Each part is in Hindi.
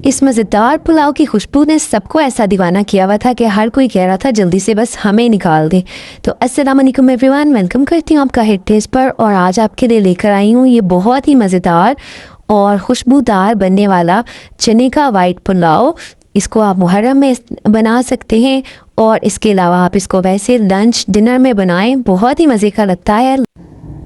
इस मज़ेदार पुलाव की खुशबू ने सबको ऐसा दीवाना किया हुआ था कि हर कोई कह रहा था जल्दी से बस हमें निकाल दे। तो अस्सलाम वालेकुम एवरीवन, वेलकम करती हूँ आपका हिट टेस्ट पर। और आज आपके लिए लेकर आई हूँ ये बहुत ही मज़ेदार और खुशबूदार बनने वाला चने का वाइट पुलाव। इसको आप मुहर्रम में बना सकते हैं और इसके अलावा आप इसको वैसे लंच डिनर में बनाएं, बहुत ही मज़े का लगता है।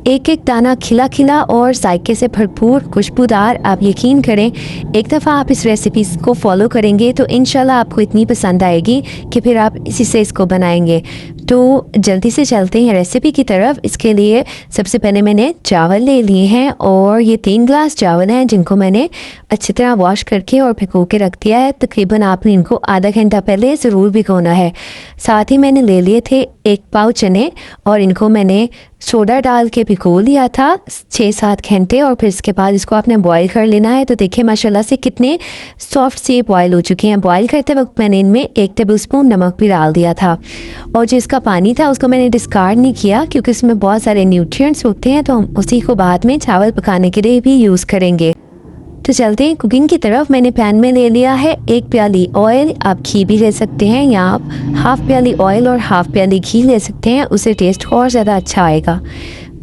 एक एक दाना खिला खिला और जायके से भरपूर खुशबूदार। आप यकीन करें, एक दफ़ा आप इस रेसिपी को फॉलो करेंगे तो इंशाल्लाह आपको इतनी पसंद आएगी कि फिर आप इसी से इसको बनाएंगे। तो जल्दी से चलते हैं रेसिपी की तरफ। इसके लिए सबसे पहले मैंने चावल ले लिए हैं और ये 3 ग्लास चावल हैं जिनको मैंने अच्छी तरह वॉश करके और भिगो के रख दिया है। तकरीबन आपने इनको आधा घंटा पहले ज़रूर भिगोना है। साथ ही मैंने ले लिए थे 1 पाव चने और इनको मैंने सोडा डाल के भिगो लिया था 6-7 घंटे और फिर इसके बाद इसको आपने बॉईल कर लेना है। तो देखिए माशाल्लाह से कितने सॉफ्ट से बॉईल हो चुके हैं। बॉईल करते वक्त मैंने इनमें 1 टेबलस्पून नमक भी डाल दिया था और जो इसका पानी था उसको मैंने डिस्कार्ड नहीं किया क्योंकि इसमें बहुत सारे न्यूट्रिएंट्स होते हैं, तो हम उसी को बाद में चावल पकाने के लिए भी यूज़ करेंगे। तो चलते हैं कुकिंग की तरफ। मैंने पैन में ले लिया है 1 प्याली ऑयल, आप घी भी ले सकते हैं या आप हाफ़ प्याली ऑयल और हाफ़ प्याली घी ले सकते हैं, उससे टेस्ट और ज़्यादा अच्छा आएगा।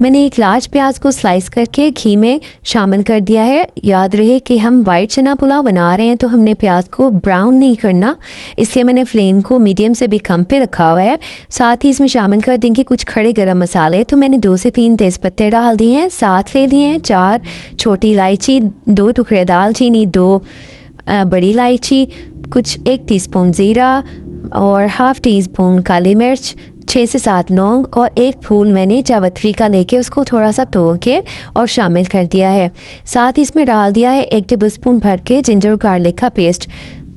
मैंने एक लार्ज प्याज को स्लाइस करके घी में शामिल कर दिया है। याद रहे कि हम वाइट चना पुलाव बना रहे हैं तो हमने प्याज को ब्राउन नहीं करना, इसलिए मैंने फ्लेम को मीडियम से भी कम पे रखा हुआ है। साथ ही इसमें शामिल कर देंगे कुछ खड़े गरम मसाले। तो मैंने 2 से 3 तेज़पत्ते डाल दिए हैं, साथ ले लिए हैं 4 छोटी इलायची, 2 टुकड़े दालचीनी, 2 बड़ी इलायची, कुछ 1 टीस्पून ज़ीरा और हाफ़ टीस्पून काली मिर्च, 6 से 7 लौंग और 1 फूल मैंने जावित्री का लेके उसको थोड़ा सा तोड़ के और शामिल कर दिया है। साथ ही इसमें डाल दिया है 1 टेबलस्पून भर के जिंजर गार्लिक का पेस्ट।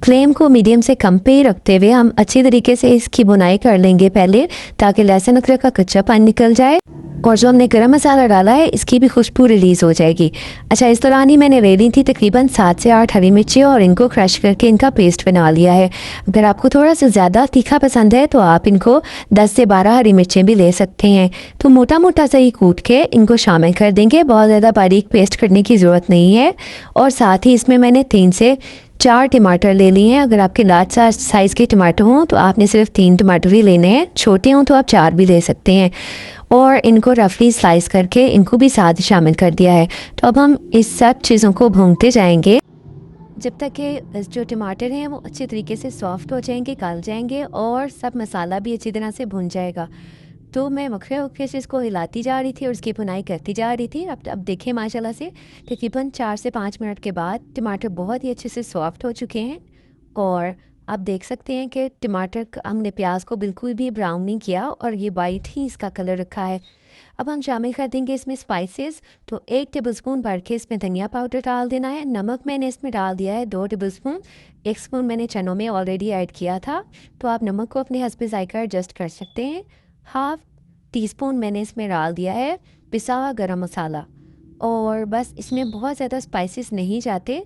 फ्लेम को मीडियम से कम पे रखते हुए हम अच्छी तरीके से इसकी बुनाई कर लेंगे पहले, ताकि लहसुन अदरक का कच्चापन निकल जाए और जो हमने गरम मसाला डाला है इसकी भी खुशबू रिलीज़ हो जाएगी। अच्छा, इस दौरान ही मैंने ले ली थी तकरीबन 7 से 8 हरी मिर्ची और इनको क्रश करके इनका पेस्ट बना लिया है। अगर आपको थोड़ा सा ज़्यादा तीखा पसंद है तो आप इनको 10 से 12 हरी मिर्चें भी ले सकते हैं। तो मोटा मोटा सा ही कूट के इनको शामिल कर देंगे, बहुत ज़्यादा बारीक पेस्ट करने की ज़रूरत नहीं है। और साथ ही इसमें मैंने 3 से 4 टमाटर ले लिए हैं। अगर आपके लार्ज साइज़ के टमाटर हों तो आपने सिर्फ 3 टमाटर ही लेने हैं, छोटे हों तो आप 4 भी ले सकते हैं। और इनको रफली स्लाइस करके इनको भी साथ शामिल कर दिया है। तो अब हम इस सब चीज़ों को भूनते जाएंगे जब तक कि जो टमाटर हैं वो अच्छे तरीके से सॉफ्ट हो जाएंगे, गल जाएंगे और सब मसाला भी अच्छी तरह से भुन जाएगा। तो मैं मौके से इसको हिलाती जा रही थी और इसकी भुनाई करती जा रही थी। अब देखें माशाल्लाह से तकरीबन 4 से 5 मिनट के बाद टमाटर बहुत ही अच्छे से सॉफ्ट हो चुके हैं और आप देख सकते हैं कि टमाटर हमने प्याज को बिल्कुल भी ब्राउन नहीं किया और ये वाइट ही इसका कलर रखा है। अब हम शामिल कर देंगे इसमें स्पाइसेस। तो 1 टेबलस्पून भर के इसमें धनिया पाउडर डाल देना है। नमक मैंने इसमें डाल दिया है 2 टेबलस्पून, 1 स्पून मैंने चनों में ऑलरेडी ऐड किया था, तो आप नमक को अपने हस्बे जायका एडजस्ट कर सकते हैं। हाफ़ टीस्पून मैंने इसमें डाल दिया है पिसा हुआ गरम मसाला और बस इसमें बहुत ज़्यादा स्पाइसेस नहीं जाते।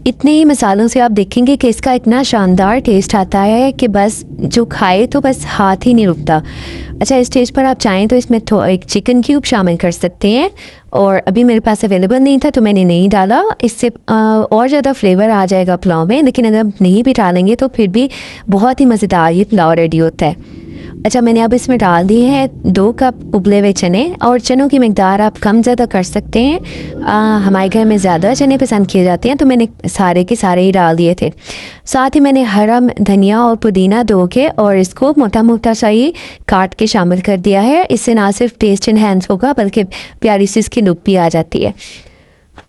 इतने ही मसालों से आप देखेंगे कि इसका इतना शानदार टेस्ट आता है कि बस जो खाए तो बस हाथ ही नहीं रुकता। अच्छा, इस स्टेज पर आप चाहें तो इसमें एक चिकन क्यूब शामिल कर सकते हैं और अभी मेरे पास अवेलेबल नहीं था तो मैंने नहीं डाला। इससे और ज़्यादा फ्लेवर आ जाएगा पुलाव में, लेकिन अगर नहीं भी डालेंगे तो फिर भी बहुत ही मज़ेदार ये पुलाव रेडी होता है। अच्छा, मैंने अब इसमें डाल दिए हैं 2 कप उबले हुए चने और चनों की मिकदार आप कम ज़्यादा कर सकते हैं। हमारे घर में ज़्यादा चने पसंद किए जाते हैं तो मैंने सारे के सारे ही डाल दिए थे। साथ ही मैंने हरा धनिया और पुदीना धो के और इसको मोटा मोटा सा ही काट के शामिल कर दिया है। इससे ना सिर्फ टेस्ट इन्हेंस होगा बल्कि प्यारी सी इसकी लुक भी आ जाती है।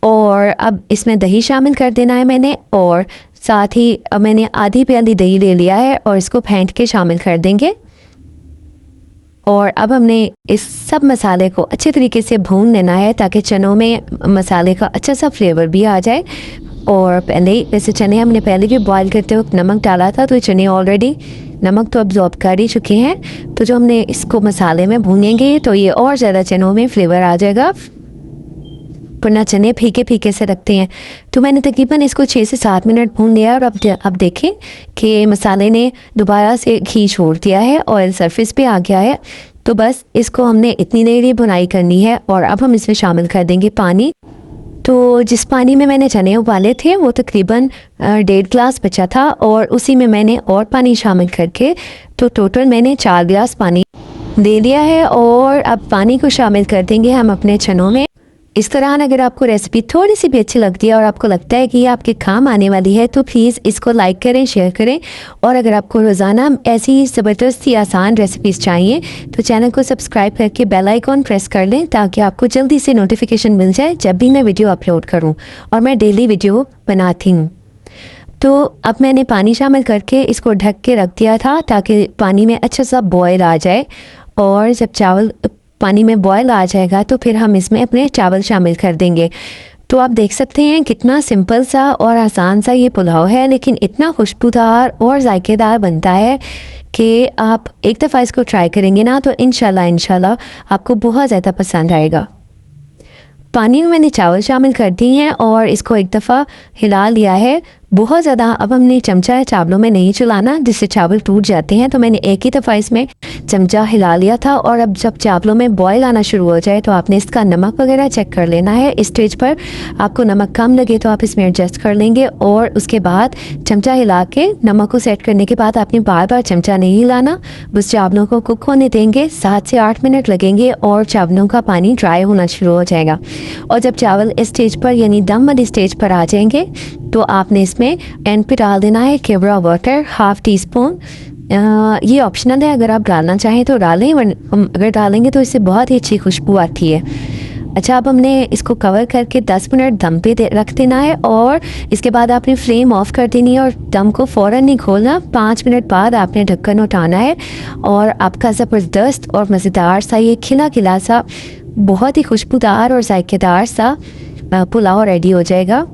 और अब इसमें दही शामिल कर देना है मैंने और साथ ही मैंने आधी प्याली दही ले लिया है और इसको फेंट के शामिल कर देंगे। और अब हमने इस सब मसाले को अच्छे तरीके से भून लेना है ताकि चनों में मसाले का अच्छा सा फ्लेवर भी आ जाए। और पहले वैसे चने हमने पहले भी बॉईल करते वक्त नमक डाला था तो चने ऑलरेडी नमक तो अब्जॉर्ब कर ही चुके हैं। तो जो हमने इसको मसाले में भूनेंगे तो ये और ज़्यादा चनों में फ्लेवर आ जाएगा, वरना चने फीके फीके से रखते हैं। तो मैंने तकरीबन इसको 6 से 7 मिनट भून लिया और अब देखें कि मसाले ने दोबारा से घी छोड़ दिया है, ऑयल सरफेस पे आ गया है। तो बस इसको हमने इतनी देर ही भुनाई करनी है और अब हम इसमें शामिल कर देंगे पानी। तो जिस पानी में मैंने चने उबाले थे वो तकरीबन 1.5 गिलास बचा था और उसी में मैंने और पानी शामिल करके तो टोटल मैंने 4 गिलास पानी दे दिया है। और अब पानी को शामिल कर देंगे हम अपने चनों में। इस तरह अगर आपको रेसिपी थोड़ी सी भी अच्छी लगती है और आपको लगता है कि ये आपके काम आने वाली है तो प्लीज़ इसको लाइक करें, शेयर करें। और अगर आपको रोज़ाना ऐसी ज़बरदस्त ही आसान रेसिपीज़ चाहिए तो चैनल को सब्सक्राइब करके बेल आइकॉन प्रेस कर लें ताकि आपको जल्दी से नोटिफिकेशन मिल जाए जब भी मैं वीडियो अपलोड करूँ। और मैं डेली वीडियो बनाती हूँ। तो अब मैंने पानी शामिल करके इसको ढक के रख दिया था ताकि पानी में अच्छा सा बॉयल आ जाए। और जब चावल पानी में बॉयल आ जाएगा तो फिर हम इसमें अपने चावल शामिल कर देंगे। तो आप देख सकते हैं कितना सिंपल सा और आसान सा ये पुलाव है, लेकिन इतना खुशबूदार और जायकेदार बनता है कि आप एक दफ़ा इसको ट्राई करेंगे ना तो इंशाल्लाह आपको बहुत ज़्यादा पसंद आएगा। पानी में मैंने चावल शामिल कर दिए हैं और इसको एक दफ़ा हिला लिया है बहुत ज़्यादा। अब हमने चमचा चावलों में नहीं चलाना जिससे चावल टूट जाते हैं, तो मैंने एक ही दफ़ा इसमें चमचा हिला लिया था। और अब जब चावलों में बॉयल आना शुरू हो जाए तो आपने इसका नमक वगैरह चेक कर लेना है। इस स्टेज पर आपको नमक कम लगे तो आप इसमें एडजस्ट कर लेंगे। और उसके बाद चमचा हिला के नमक को सेट करने के बाद आपने बार बार चमचा नहीं हिलाना, बस चावलों को कुक होने देंगे। 7 से 8 मिनट लगेंगे और चावलों का पानी ड्राई होना शुरू हो जाएगा। और जब चावल इस स्टेज पर यानी दम वाली स्टेज पर आ जाएंगे तो आपने इसमें एंड पे डाल देना है केवड़ा वाटर 1/2 टीस्पून। ये ऑप्शनल है, अगर आप डालना चाहें तो डालें, अगर डालेंगे तो इससे बहुत ही अच्छी खुशबू आती है। अच्छा, अब हमने इसको कवर करके 10 मिनट दम पे रख देना है और इसके बाद आपने फ्लेम ऑफ कर देनी है और दम को फ़ौरन नहीं खोलना। 5 मिनट बाद आपने ढक्कन उठाना है और आपका ज़बरदस्त और मज़ेदार सा ये खिला खिला सा बहुत ही खुशबूदार और जायकेदार सा पुलाव रेडी हो जाएगा।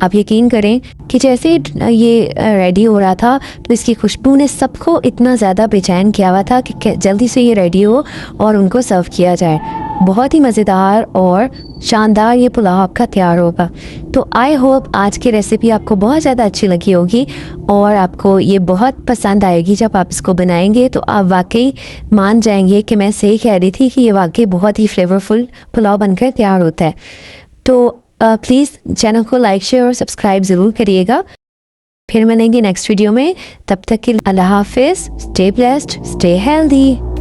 आप यकीन करें कि जैसे ये रेडी हो रहा था तो इसकी खुशबू ने सबको इतना ज़्यादा बेचैन किया हुआ था कि जल्दी से ये रेडी हो और उनको सर्व किया जाए। बहुत ही मज़ेदार और शानदार ये पुलाव आपका तैयार होगा। तो आई होप आज की रेसिपी आपको बहुत ज़्यादा अच्छी लगी होगी और आपको ये बहुत पसंद आएगी। जब आप इसको बनाएंगे तो आप वाकई मान जाएंगे कि मैं सही कह रही थी कि ये वाकई बहुत ही फ्लेवरफुल पुलाव बनकर तैयार होता है। तो प्लीज़ चैनल को लाइक, शेयर और सब्सक्राइब ज़रूर करिएगा। फिर मिलेंगे नेक्स्ट वीडियो में, तब तक के लिए अल्लाह हाफिज़। Stay blessed, stay healthy.